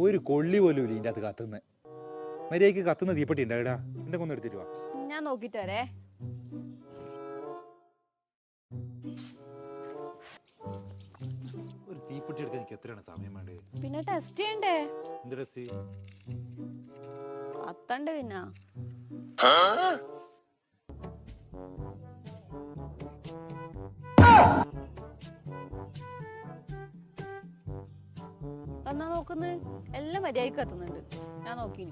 ഒരു കൊള്ളി പോലും ഇല്ല ഇതിന്റെ അകത്ത് കത്തുന്ന മര്യാദക്ക് കത്തുന്ന തീപ്പെട്ടി ഉണ്ടായിടാ. എന്റെ കൊന്ന് എടുത്തിട്ട് വാ. ഞാൻ നോക്കിട്ട് വരേ. ഒരു തീപ്പെട്ടി എടുക്കാൻ എനിക്ക് എത്രയാണ് സമയം വേണ്ടത്? പിന്നെ ടെസ്റ്റ് ചെയ്യണ്ടേ? എന്ത് ടെസ്റ്റ്? കത്തണ്ടേ പിന്നെ. എന്നാ നോക്കുന്നത്? എല്ലാം മര്യാദക്ക് കത്തുന്നുണ്ട്. ഞാൻ നോക്കി.